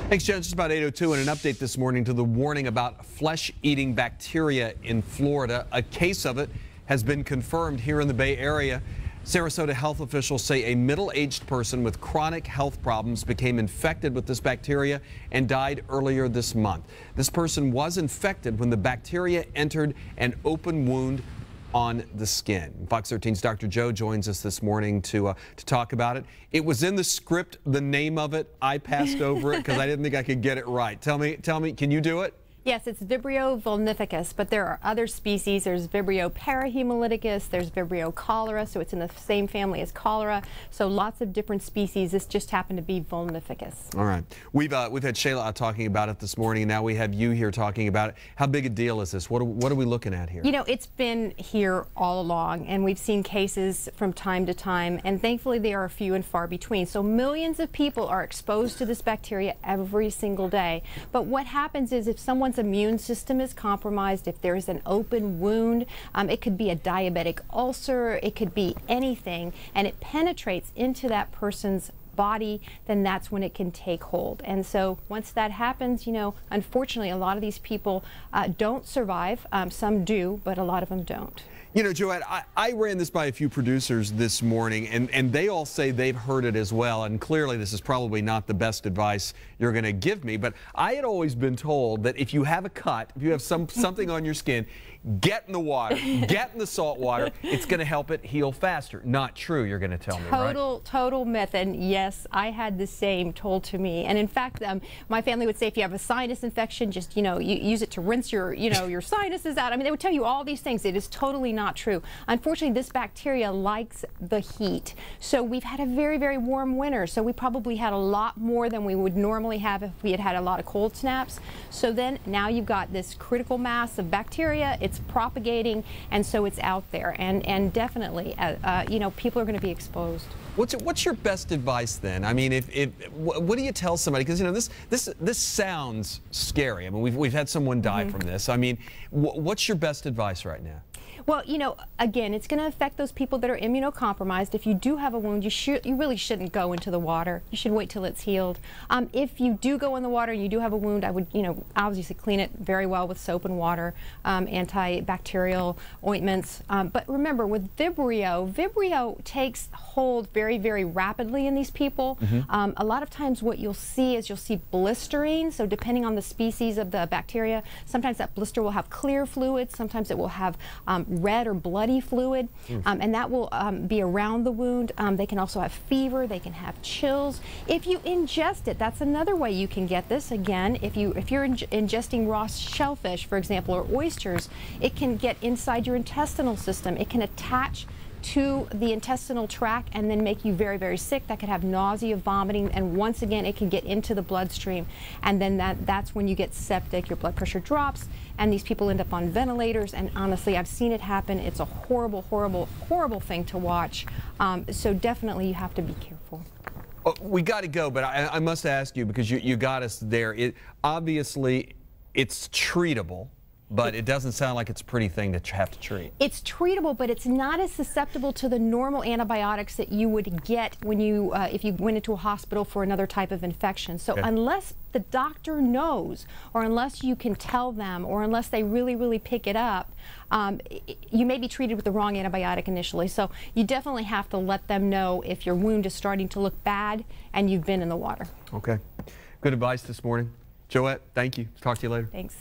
Thanks, Jen. Just about 8:02 and an update this morning to the warning about flesh-eating bacteria in Florida. A case of it has been confirmed here in the Bay Area. Sarasota health officials say a middle-aged person with chronic health problems became infected with this bacteria and died earlier this month. This person was infected when the bacteria entered an open wound on the skin. Fox 13's Dr. Joe joins us this morning to talk about it. It was in the script, the name of it. I passed over it because I didn't think I could get it right. Tell me, can you do it? Yes, it's Vibrio vulnificus, but there are other species. There's Vibrio parahemolyticus, there's Vibrio cholera, so it's in the same family as cholera. So lots of different species. This just happened to be vulnificus. All right. We've had Shayla out talking about it this morning, and now we have you here talking about it. How big a deal is this? What are we looking at here? You know, it's been here all along, and we've seen cases from time to time, and thankfully they are few and far between. So millions of people are exposed to this bacteria every single day. But what happens is if someone's immune system is compromised, if there's an open wound, it could be a diabetic ulcer, it could be anything, and it penetrates into that person's body, then that's when it can take hold. And so once that happens, you know, unfortunately a lot of these people don't survive. Some do, but a lot of them don't. You know, Joette, I ran this by a few producers this morning, and they all say they've heard it as well, and clearly this is probably not the best advice you're going to give me, but I had always been told that if you have a cut, if you have something on your skin, get in the water, get in the salt water. It's going to help it heal faster. Not true, you're going to tell me, right? Total myth, and yes, I had the same told to me. And in fact, my family would say if you have a sinus infection, just, you know, you use it to rinse your, your sinuses out. I mean, they would tell you all these things. It is totally not true. Unfortunately, this bacteria likes the heat. So we've had a very, very warm winter. So we probably had a lot more than we would normally have if we had had a lot of cold snaps. So then now you've got this critical mass of bacteria. It's propagating, and so it's out there, and definitely, you know, people are going to be exposed. What's your best advice then? I mean, what do you tell somebody? Because you know this sounds scary. I mean, we've had someone die from this. I mean, what's your best advice right now? Well, you know, again, it's going to affect those people that are immunocompromised. If you do have a wound, you really shouldn't go into the water. You should wait till it's healed. If you do go in the water and you do have a wound, I would, you know, obviously clean it very well with soap and water, antibacterial ointments. But remember, with Vibrio takes hold very, very rapidly in these people. A lot of times what you'll see is blistering. So depending on the species of the bacteria, sometimes that blister will have clear fluid, sometimes it will have red or bloody fluid, and that will be around the wound. They can also have fever, they can have chills. If you ingest it, that's another way you can get this. Again, if you're ingesting raw shellfish, for example, or oysters, it can get inside your intestinal system. It can attach to the intestinal tract and then make you very, very sick. That could have nausea, vomiting, and once again it can get into the bloodstream, and then that's when you get septic, your blood pressure drops, and these people end up on ventilators. And honestly, I've seen it happen. It's a horrible, horrible, horrible thing to watch. So definitely you have to be careful. We got to go, but I must ask you, because you got us there. Obviously it's treatable, but it doesn't sound like it's a pretty thing to have to treat. It's treatable, but it's not as susceptible to the normal antibiotics that you would get when you, if you went into a hospital for another type of infection. So unless the doctor knows, or unless you can tell them, or unless they really, really pick it up, you may be treated with the wrong antibiotic initially. So you definitely have to let them know if your wound is starting to look bad and you've been in the water. Okay. Good advice this morning. Joette, thank you. Talk to you later. Thanks.